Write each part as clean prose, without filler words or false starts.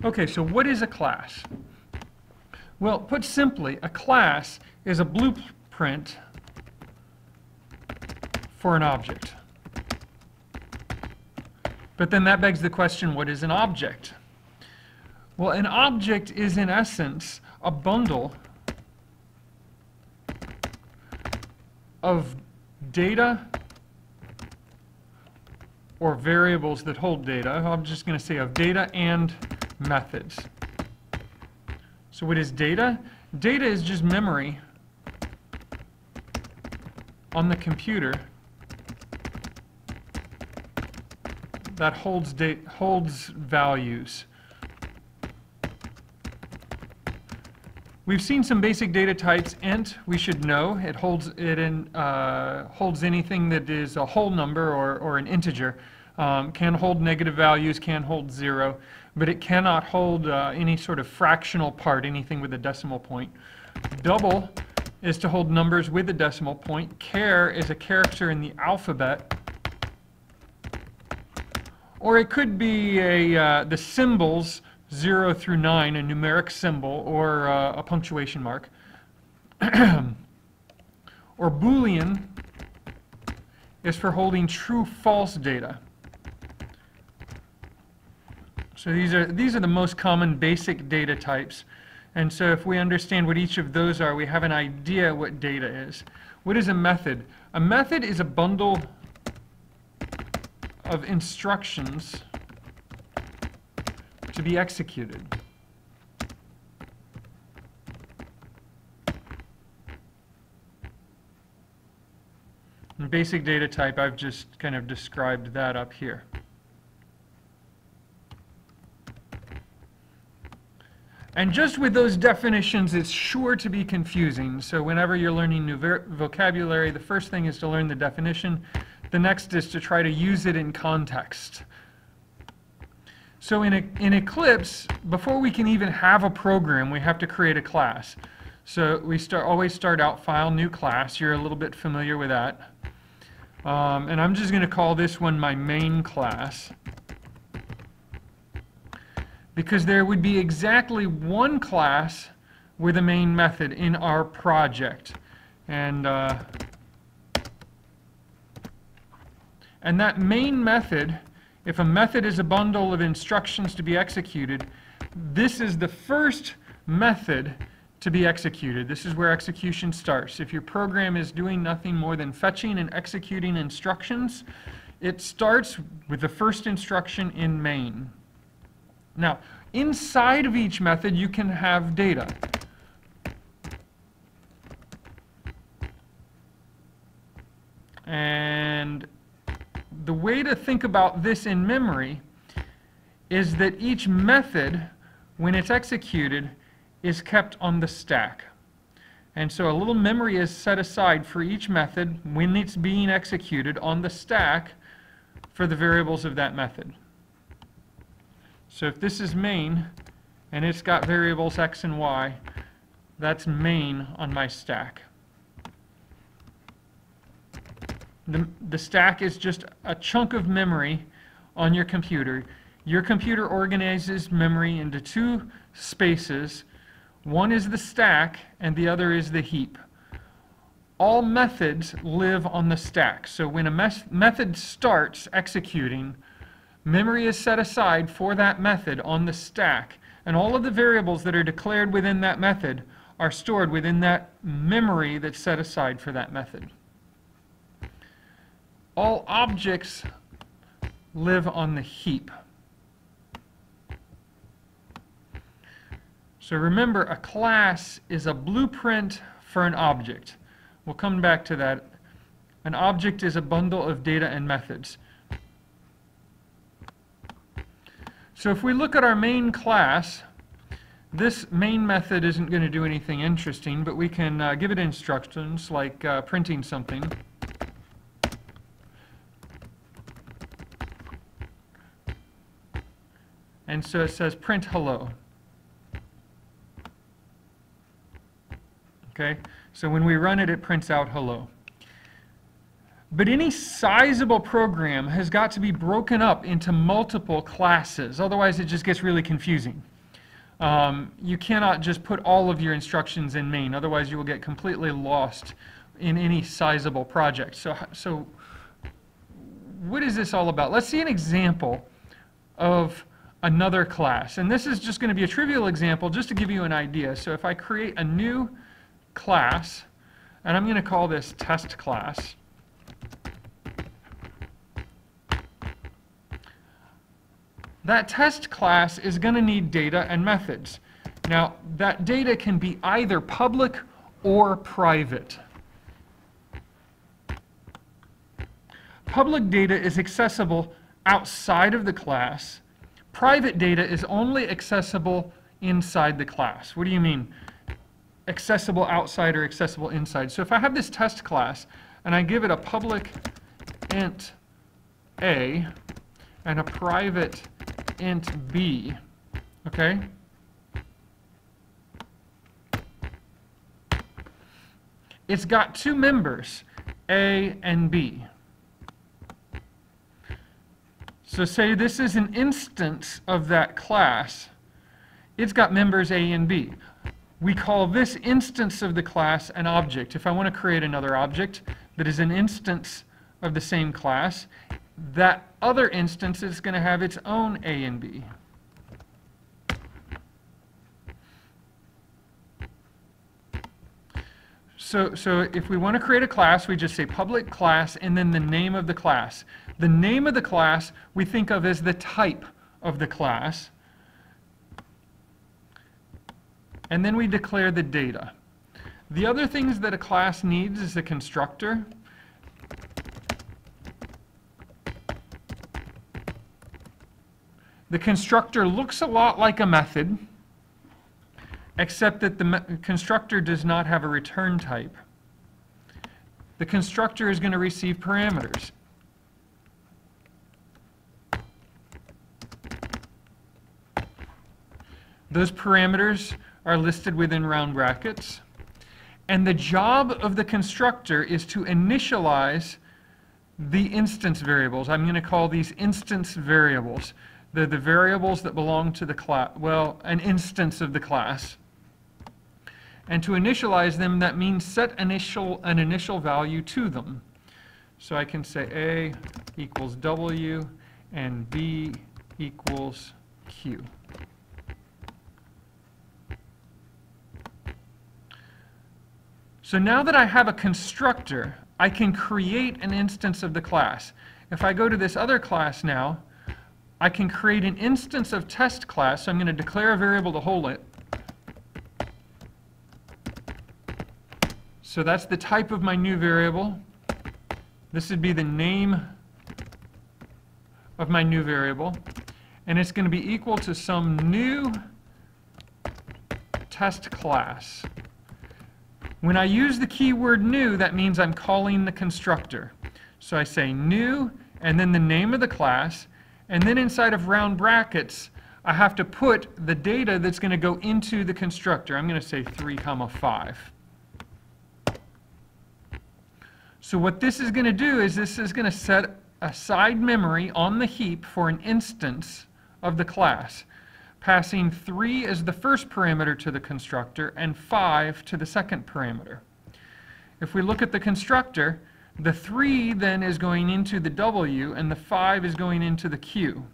Okay, so what is a class? Well, put simply, a class is a blueprint for an object. But then that begs the question, what is an object? Well, an object is in essence a bundle of data or variables that hold data. I'm just going to say of data and methods. So what is data? Data is just memory on the computer that holds values. We've seen some basic data types. Int, we should know. It holds anything that is a whole number or an integer. Can hold negative values, can hold 0, but it cannot hold any sort of fractional part, anything with a decimal point. Double is to hold numbers with a decimal point. Char is a character in the alphabet. Or it could be the symbols 0 through 9, a numeric symbol, or a punctuation mark. Or Boolean is for holding true-false data. So these are the most common basic data types. And so if we understand what each of those are, we have an idea what data is. What is a method? A method is a bundle of instructions to be executed. In basic data type, I've just kind of described that up here. And just with those definitions, it's sure to be confusing. So whenever you're learning new vocabulary, the first thing is to learn the definition. The next is to try to use it in context. So in Eclipse, before we can even have a program, we have to create a class. So we always start out File, New Class. You're a little bit familiar with that. And I'm just going to call this one my main class, because there would be exactly one class with a main method in our project. And that main method, if a method is a bundle of instructions to be executed, this is the first method to be executed. This is where execution starts. If your program is doing nothing more than fetching and executing instructions, it starts with the first instruction in main. Now, inside of each method, you can have data. And the way to think about this in memory is that each method, when it's executed, is kept on the stack. And so a little memory is set aside for each method when it's being executed on the stack for the variables of that method. So if this is main, and it's got variables x and y, that's main on my stack. The stack is just a chunk of memory on your computer. Your computer organizes memory into two spaces. One is the stack, and the other is the heap. All methods live on the stack. So when a method starts executing, memory is set aside for that method on the stack, and all of the variables that are declared within that method are stored within that memory that's set aside for that method. All objects live on the heap. So remember, a class is a blueprint for an object. We'll come back to that. An object is a bundle of data and methods. So if we look at our main class, this main method isn't going to do anything interesting, but we can give it instructions like printing something. And so it says print hello. Okay, so when we run it, it prints out hello. But any sizable program has got to be broken up into multiple classes. Otherwise, it just gets really confusing. You cannot just put all of your instructions in main. Otherwise, you will get completely lost in any sizable project. So what is this all about? Let's see an example of another class. And this is just going to be a trivial example just to give you an idea. So if I create a new class, and I'm going to call this test class. That test class is going to need data and methods. Now, that data can be either public or private. Public data is accessible outside of the class. Private data is only accessible inside the class. What do you mean? Accessible outside or accessible inside. So if I have this test class and I give it a public int A and a private int B, okay? It's got two members, A and B. So say this is an instance of that class. It's got members A and B. We call this instance of the class an object. If I want to create another object that is an instance of the same class, that other instance is going to have its own A and B. So if we want to create a class, we just say public class and then the name of the class. The name of the class we think of as the type of the class. And then we declare the data. The other things that a class needs is a constructor. The constructor looks a lot like a method, except that the constructor does not have a return type. The constructor is going to receive parameters. Those parameters are listed within round brackets. And the job of the constructor is to initialize the instance variables. I'm going to call these instance variables. They're the variables that belong to the class, well, an instance of the class. And to initialize them, that means set an initial value to them. So I can say A equals W and B equals Q. So now that I have a constructor, I can create an instance of the class. If I go to this other class now, I can create an instance of test class. So I'm going to declare a variable to hold it. So that's the type of my new variable. This would be the name of my new variable. And it's going to be equal to some new test class. When I use the keyword new, that means I'm calling the constructor. So I say new, and then the name of the class, and then inside of round brackets, I have to put the data that's going to go into the constructor. I'm going to say 3, 5. So what this is going to do is this is going to set aside memory on the heap for an instance of the class, passing 3 as the first parameter to the constructor and 5 to the second parameter. If we look at the constructor, the 3 then is going into the W and the 5 is going into the Q.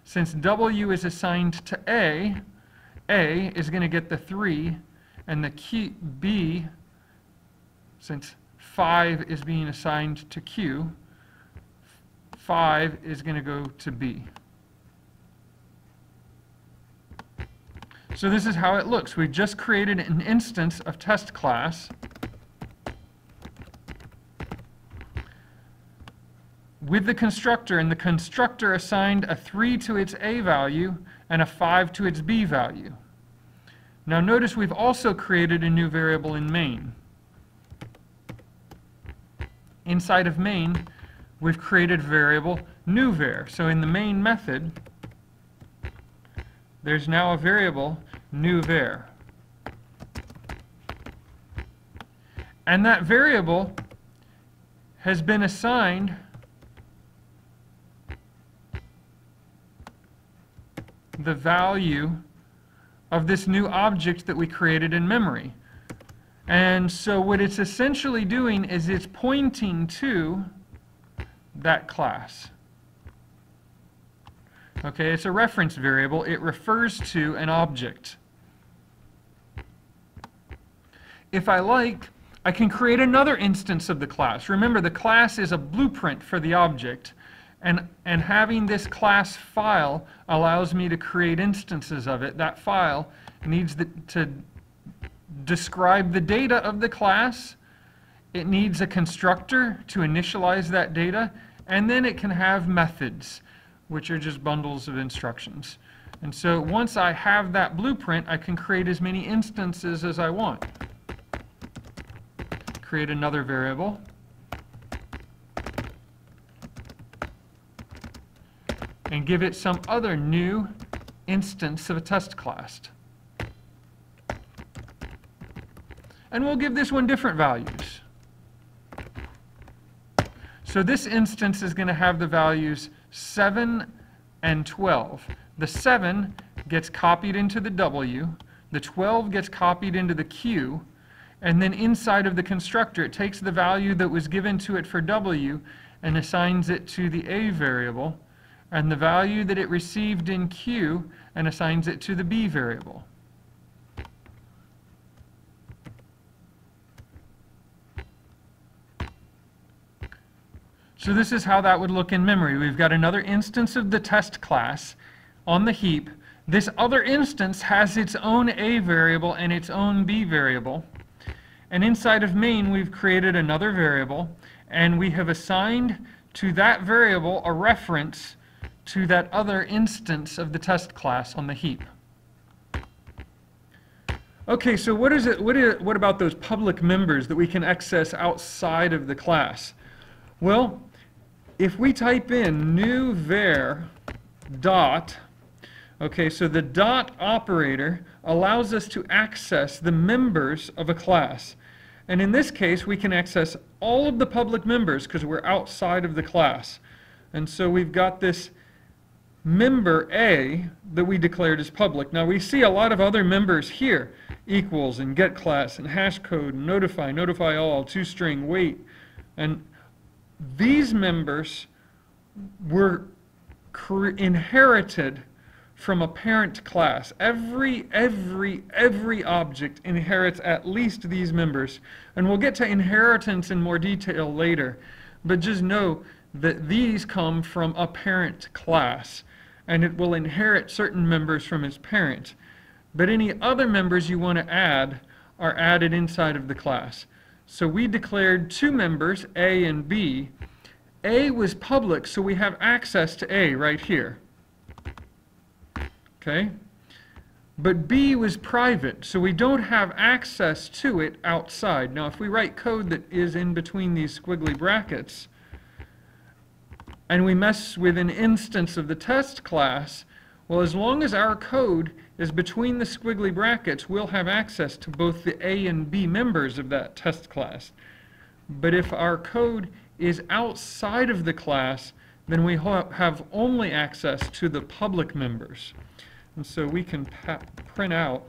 Since W is assigned to A is going to get the 3, and the B, since 5 is being assigned to Q, 5 is going to go to B. So this is how it looks. We just created an instance of test class with the constructor, and the constructor assigned a 3 to its A value and a 5 to its B value. Now notice we've also created a new variable in main. Inside of main, we've created variable newVar. So in the main method, there's now a variable newVar. And that variable has been assigned the value of this new object that we created in memory. And so what it's essentially doing is it's pointing to that class. Okay, it's a reference variable. It refers to an object. If I like, I can create another instance of the class. Remember, the class is a blueprint for the object. And having this class file allows me to create instances of it. That file needs to describe the data of the class. It needs a constructor to initialize that data. And then it can have methods, which are just bundles of instructions. And so once I have that blueprint, I can create as many instances as I want. Create another variable. And give it some other new instance of a test class. And we'll give this one different values. So this instance is going to have the values 7 and 12. The 7 gets copied into the W, the 12 gets copied into the Q, and then inside of the constructor it takes the value that was given to it for W and assigns it to the A variable, and the value that it received in Q and assigns it to the B variable. So this is how that would look in memory. We've got another instance of the test class on the heap. This other instance has its own A variable and its own B variable. And inside of main, we've created another variable, and we have assigned to that variable a reference to that other instance of the test class on the heap. Okay, so what about those public members that we can access outside of the class? Well, if we type in new var dot, okay, so the dot operator allows us to access the members of a class. And in this case, we can access all of the public members because we're outside of the class. And so we've got this member A that we declared as public. Now we see a lot of other members here, equals and get class and hash code, and notify, notify all, toString, wait. And these members were inherited from a parent class. Every object inherits at least these members. And we'll get to inheritance in more detail later. But just know that these come from a parent class. And it will inherit certain members from its parent. But any other members you want to add are added inside of the class. So we declared two members, A and B. A was public, so we have access to A right here. Okay? But B was private, so we don't have access to it outside. Now, if we write code that is in between these squiggly brackets, and we mess with an instance of the test class, well, as long as our code is between the squiggly brackets, we'll have access to both the A and B members of that test class. But if our code is outside of the class, then we have only access to the public members. And so we can print out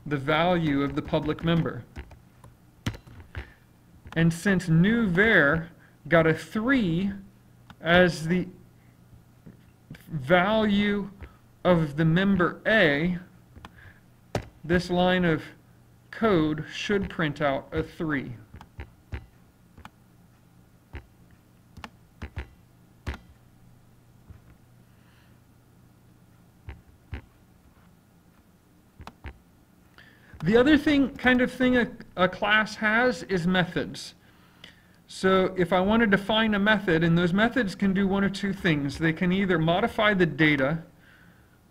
the value of the public member. And since new var got a 3 as the value of the member A, this line of code should print out a 3. The other kind of thing a class has is methods. So if I want to define a method, and those methods can do one of two things. They can either modify the data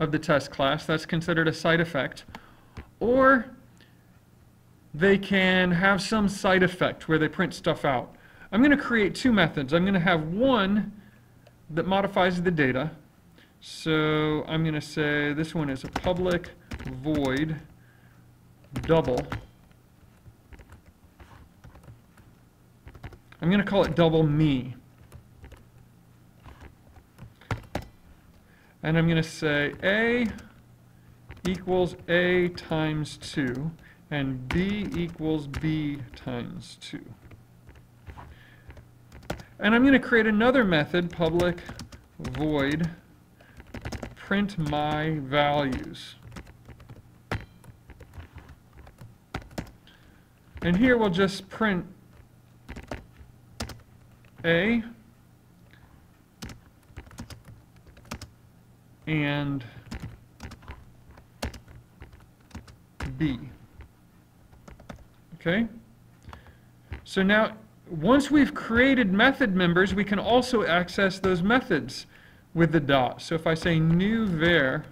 of the test class, that's considered a side effect, or they can have some side effect where they print stuff out. I'm going to create two methods. I'm going to have one that modifies the data. So I'm going to say this one is a public void double. I'm going to call it double me. And I'm going to say A equals A times 2, and B equals B times 2. And I'm going to create another method, public void print my values. And here we'll just print A and B. Okay? So now, once we've created method members, we can also access those methods with the dot. So if I say new var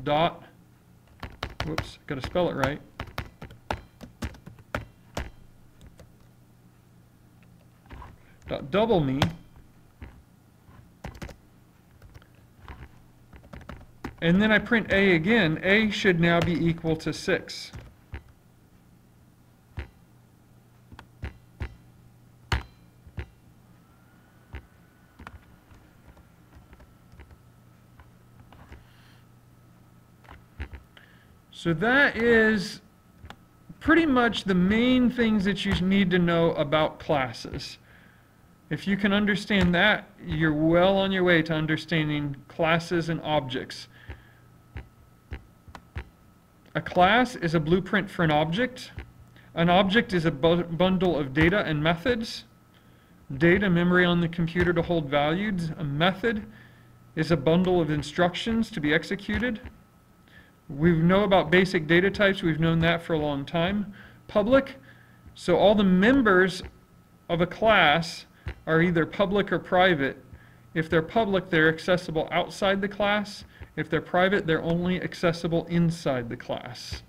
dot, whoops, got to spell it right, dot double me, and then I print A again, A should now be equal to 6. So that is pretty much the main things that you need to know about classes. If you can understand that, you're well on your way to understanding classes and objects. A class is a blueprint for an object. An object is a bundle of data and methods. Data, memory on the computer to hold values. A method is a bundle of instructions to be executed. We know about basic data types. We've known that for a long time. Public, so all the members of a class are either public or private. If they're public, they're accessible outside the class. If they're private, they're only accessible inside the class.